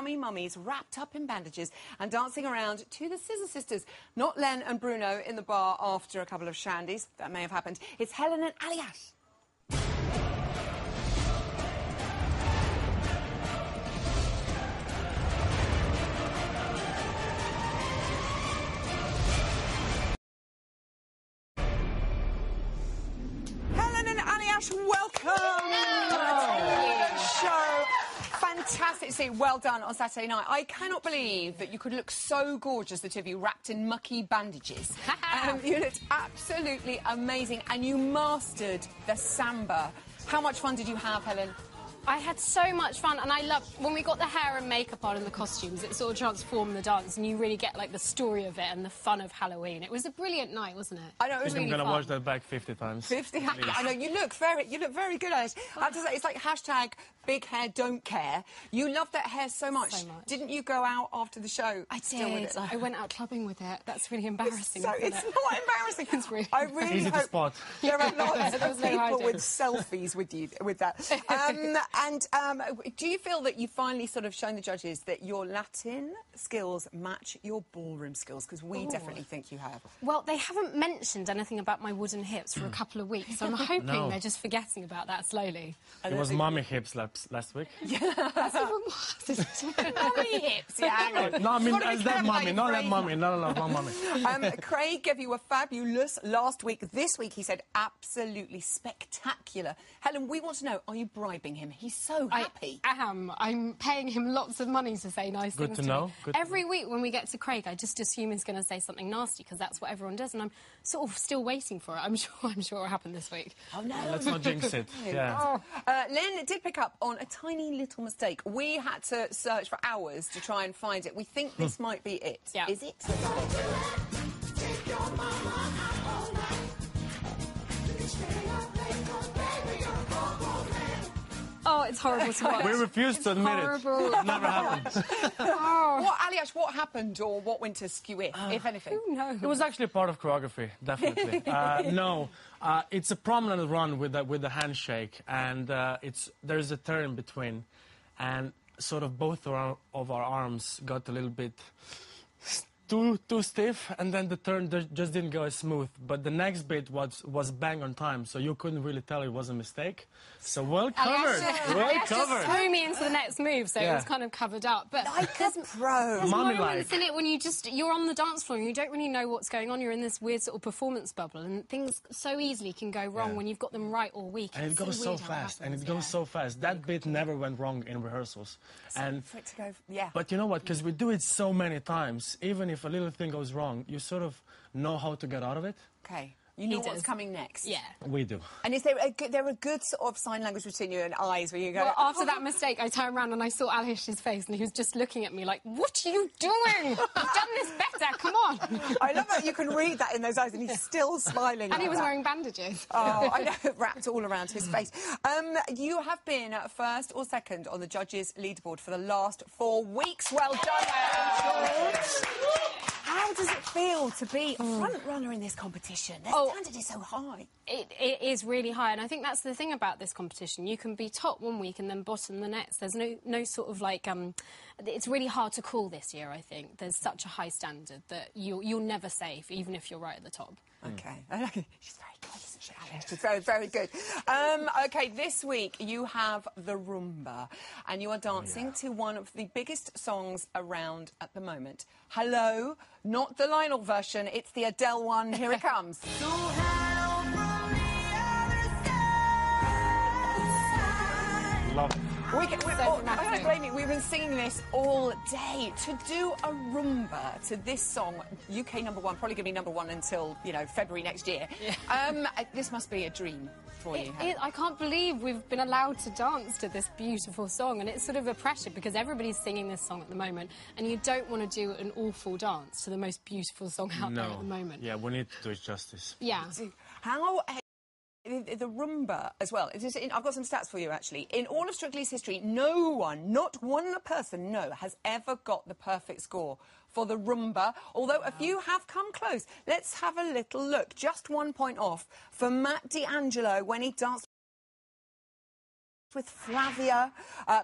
mummies wrapped up in bandages and dancing around to the Scissor Sisters. Not Len and Bruno in the bar after a couple of shandies. That may have happened. It's Helen and Aljaz. Helen and Aljaz, welcome to the show. Fantastic to see. Well done on Saturday night. I cannot believe that you could look so gorgeous, the two of you, wrapped in mucky bandages. You looked absolutely amazing, and you mastered the Samba. How much fun did you have, Helen? I had so much fun, and I loved when we got the hair and makeup on and the costumes. It sort of transformed the dance, and you really get like the story of it and the fun of Halloween. It was a brilliant night, wasn't it? I know, it was I'm really gonna fun. watch that back 50 times. 50. I know, you look very good at it. I have to say, it's like hashtag big hair don't care. You love that hair so much. Didn't you go out after the show? I did. I went out clubbing with it. That's really embarrassing. It's not embarrassing. It's really. I really easy to hope spot. there are lots There was of no people hiding. with selfies with you with that. Do you feel that you've finally sort of shown the judges that your Latin skills match your ballroom skills? Because we definitely think you have. Well, they haven't mentioned anything about my wooden hips for a couple of weeks, so I'm hoping they're just forgetting about that slowly. It was mommy hips last week. Mommy hips, yeah, hang on. No, I mean, Gotta be as that careful how mommy, you not that phrase mommy. No, one mommy. Craig gave you a fabulous last week. This week, he said, absolutely spectacular. Helen, we want to know, are you bribing him? He's so happy. I am. I'm paying him lots of money to say nice things to know. me. Good to Every week when we get to Craig, I just assume he's going to say something nasty because that's what everyone does, and I'm sort of still waiting for it. I'm sure it'll happen this week. Oh, no. Let's not jinx it. Yeah. Len did pick up on a tiny little mistake. We had to search for hours to try and find it. We think this might be it. Yeah. Is it? Oh, it's horrible to watch. We refuse to admit horrible. it. It never happened. Aljaz, what happened or what went askew it, if anything? Who knows? It was actually part of choreography, definitely. It's a prominent run with the handshake, and there's a turn between, and sort of both of our arms got a little bit too stiff, and then the turn just didn't go as smooth. But the next bit was bang on time, so you couldn't really tell it was a mistake. So well covered, well covered. Just threw me into the next move, so it was kind of covered up. But Like a pro. there's Mommy-like. moments in it when you're on the dance floor and you don't really know what's going on. You're in this weird sort of performance bubble, and things so easily can go wrong when you've got them right all week. And it goes so fast, and it goes so fast. That bit never went wrong in rehearsals. And for it to go, But you know what? Because we do it so many times, even if a little thing goes wrong, you sort of know how to get out of it. Okay. You know what's coming next. Yeah. We do. And is there a good sort of sign language between you and eyes where you go... Well, after that mistake, I turned around and I saw Aljaz's face, and he was just looking at me like, "What are you doing? You've done this better. Come on." I love that you can read that in those eyes, and he's still smiling. And he was wearing bandages. Oh, I know, wrapped all around his face. You have been first or second on the judges' leaderboard for the last 4 weeks. Well done, George. How does it feel to be a front runner in this competition? The standard is so high. It is really high, and I think that's the thing about this competition. You can be top one week and then bottom the next. There's no sort of like... it's really hard to call this year, I think. There's such a high standard that you're never safe, even if you're right at the top. Okay. She's very good, isn't she, Alice? She's very, very good. OK, this week you have the Rumba, and you are dancing to one of the biggest songs around at the moment. Hello, not the Lionel version, it's the Adele one. Here it comes. Love it. I don't blame you. We've been singing this all day. To do a rumba to this song, UK #1, probably going to be #1 until, February next year. Yeah. This must be a dream for you. I can't believe we've been allowed to dance to this beautiful song, and it's sort of a pressure because everybody's singing this song at the moment, and you don't want to do an awful dance to the most beautiful song out there at the moment. Yeah, we need to do it justice. Yeah. How... The rumba as well. I've got some stats for you, actually. In all of Strictly's history, no one, not one person, has ever got the perfect score for the rumba, although a few have come close. Let's have a little look. Just 1 point off for Matt D'Angelo when he danced with Flavia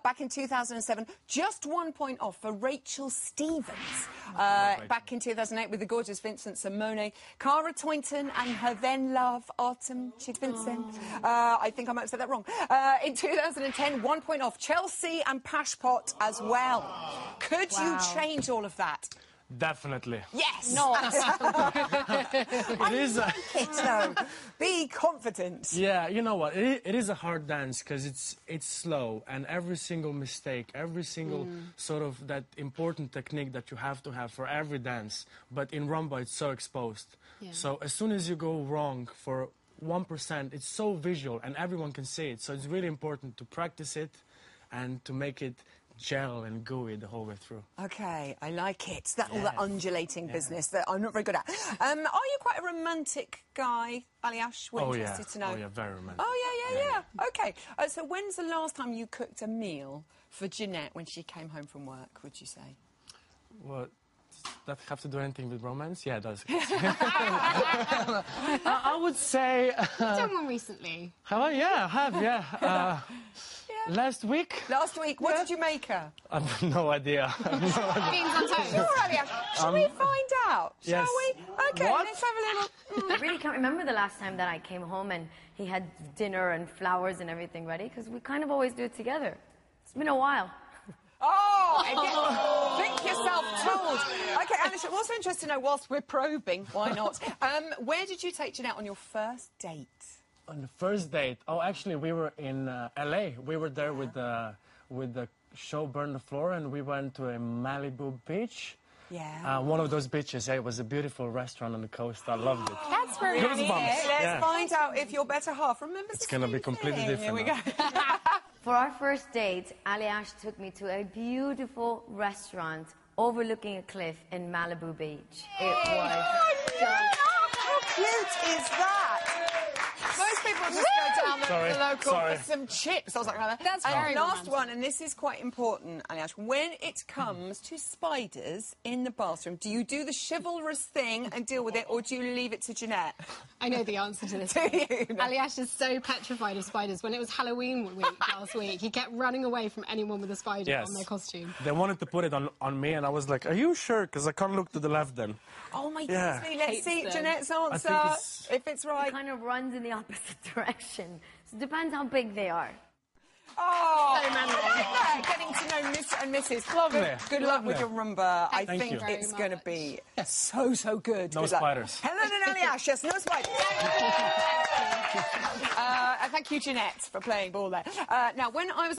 back in 2007. Just 1 point off for Rachel Stevens back in 2008 with the gorgeous Vincent Simone. Cara Toynton and her then love, Artem Chigvincent. I think I might have said that wrong. In 2010, 1 point off. Chelsea and Pashpot as well. Could you change all of that? Definitely. Yes! No. It is. Be confident. Yeah, you know what? It is a hard dance because it's slow, and every single mistake, every single sort of that important technique that you have to have for every dance. But in rumba, it's so exposed. Yeah. So as soon as you go wrong for 1%, it's so visual, and everyone can see it. So it's really important to practice it and to make it gel and gooey the whole way through. Okay, I like it. All that undulating business that I'm not very good at. Are you quite a romantic guy, Aljaz? We're interested to know. Oh, yeah, very romantic. Oh, yeah. Okay. So when's the last time you cooked a meal for Jeanette when she came home from work, would you say? Well, does that have to do anything with romance? Yeah, it does. I would say... You've done one recently. Have I? Yeah, I have, yeah. Last week? Last week. What did you make her? I have no idea. Beans on toast. Shall we find out? Shall we? Okay, What? let's have a little... I really can't remember the last time that I came home and he had dinner and flowers and everything ready, because we kind of always do it together. It's been a while. Think yourself told. Okay, Alice, I'm also interested to know, whilst we're probing, why not, where did you take Jeanette on your first date? On the first date? Oh, actually, we were in L.A. We were there with the show Burn the Floor, and we went to a Malibu beach. Yeah. One of those beaches. Yeah, it was a beautiful restaurant on the coast. I loved it. That's very nice. Let's find out if your better half remembers. It's going to be completely different. Here we go. For our first date, Aljaz took me to a beautiful restaurant overlooking a cliff in Malibu Beach. It was How cute is that? Most people just go down the local for some chips or something like that. That's very last romantic. one, and this is quite important, Aljaz. When it comes to spiders in the bathroom, do you do the chivalrous thing and deal with it, or do you leave it to Jeanette? I know the answer to this. Do you? Aljaz is so petrified of spiders. When it was Halloween week last week, he kept running away from anyone with a spider on their costume. They wanted to put it on me, and I was like, are you sure? Because I can't look to the left then. Oh, my goodness me. Let's see Jeanette's answer, if it's right. It kind of runs in the opposite direction. So it depends how big they are. Oh, getting to know Mr. and Mrs. Lovely. Good luck with your rumba. I Thank think you. it's going to be so good. No Good luck. spiders. Helen and Aljaz, yes, no spiders. Thank you, Jeanette, for playing ball there. Now, when I was